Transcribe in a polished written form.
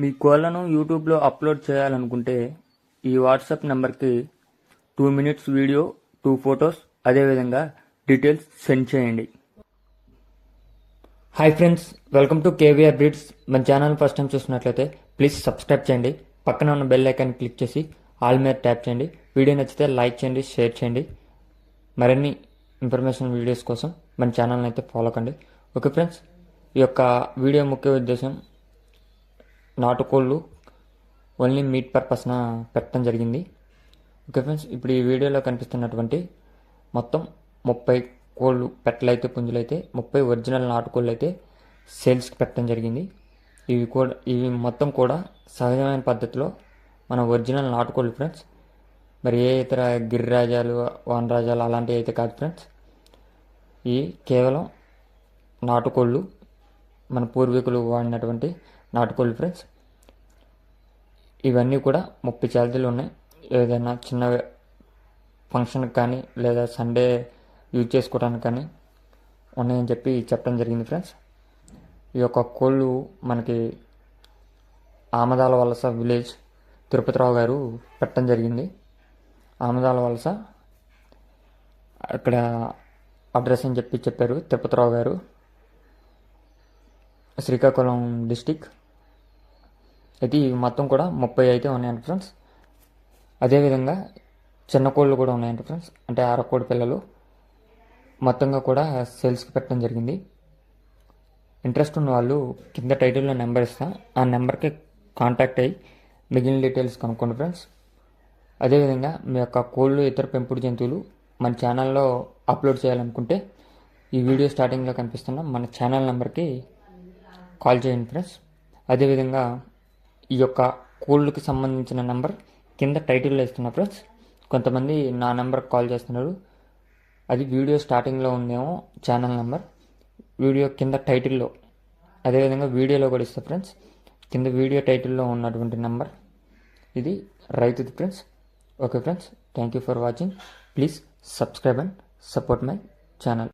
మీ కోళ్లను యూట్యూబ్లో అప్లోడ్ చేయాలనుకుంటే ఈ వాట్సాప్ నెంబర్కి 2 minutes వీడియో, 2 photos, అదేవిధంగా డీటెయిల్స్ సెండ్ చేయండి. Hi friends, welcome to KVR breeds. మన ఛానల్ ఫస్ట్ టైం చూసినట్లయితే ప్లీజ్ సబ్స్క్రైబ్ చేయండి. పక్కన ఉన్న బెల్ ఐకాన్ క్లిక్ చేసి ఆల్ మీద ట్యాప్ చేయండి. వీడియో నచ్చితే లైక్ చేయండి, షేర్ చేయండి. మరిన్ని ఇన్ఫర్మేషన్ వీడియోస్ కోసం మన ఛానల్ని అయితే ఫాలో కండి. ఓకే ఫ్రెండ్స్, ఈ యొక్క వీడియో ముఖ్య ఉద్దేశం నాటుకోళ్ళు ఓన్లీ మీట్ పర్పస్న పెట్టడం జరిగింది. ఓకే ఫ్రెండ్స్, ఇప్పుడు ఈ వీడియోలో కనిపిస్తున్నటువంటి మొత్తం 30 కోళ్ళు పెట్టలైతే పుంజులైతే 30 ఒరిజినల్ నాటుకోళ్ళు అయితే సేల్స్కి పెట్టడం జరిగింది. ఇవి మొత్తం కూడా సహజమైన పద్ధతిలో మన ఒరిజినల్ నాటుకోళ్ళు ఫ్రెండ్స్. మరి ఏ ఇతర గిరిరాజాలు, వనరాజాలు అలాంటివి అయితే కాదు ఫ్రెండ్స్. ఈ కేవలం నాటుకోళ్ళు, మన పూర్వీకులు వాడినటువంటి నాటుకోళ్ళు ఫ్రెండ్స్. ఇవన్నీ కూడా 30 ఛార్జీలు ఉన్నాయి. ఏదైనా చిన్న ఫంక్షన్కి కానీ లేదా సండే యూజ్ చేసుకోవడానికి కానీ ఉన్నాయని చెప్పడం జరిగింది ఫ్రెండ్స్. ఈ యొక్క కోళ్ళు మనకి ఆమదాల వలస విలేజ్ తిరుపతిరావు గారు పెట్టడం జరిగింది. ఆమదాల వలస అక్కడ అడ్రస్ అని చెప్పారు తిరుపతిరావు గారు, శ్రీకాకుళం డిస్టిక్. అయితే ఇవి మొత్తం కూడా 30 అయితే ఉన్నాయంట ఫ్రెండ్స్. అదేవిధంగా చిన్న కోళ్ళు కూడా ఉన్నాయంట ఫ్రెండ్స్, అంటే అరకోడి పిల్లలు మొత్తంగా కూడా సేల్స్కి పెట్టడం జరిగింది. ఇంట్రెస్ట్ ఉన్న వాళ్ళు కింద టైటిల్లో నెంబర్ ఇస్తా, ఆ నెంబర్కి కాంటాక్ట్ అయ్యి మిగిలిన డీటెయిల్స్ కనుక్కోండి ఫ్రెండ్స్. అదేవిధంగా మీ యొక్క కోళ్ళు, ఇతర పెంపుడు జంతువులు మన ఛానల్లో అప్లోడ్ చేయాలనుకుంటే ఈ వీడియో స్టార్టింగ్లో కనిపిస్తున్న మన ఛానల్ నెంబర్కి కాల్ చేయండి ఫ్రెండ్స్. అదేవిధంగా ఈ యొక్క కోళ్ళకి సంబంధించిన నెంబర్ కింద టైటిల్లో ఇస్తున్నా ఫ్రెండ్స్. కొంతమంది నా నెంబర్కి కాల్ చేస్తున్నారు, అది వీడియో స్టార్టింగ్లో ఉందేమో ఛానల్ నెంబర్, వీడియో కింద టైటిల్లో, అదేవిధంగా వీడియోలో కూడా ఇస్తా ఫ్రెండ్స్. కింద వీడియో టైటిల్లో ఉన్నటువంటి నెంబర్ ఇది రైతుది friends. Okay friends, thank you for watching. Please subscribe and support my channel.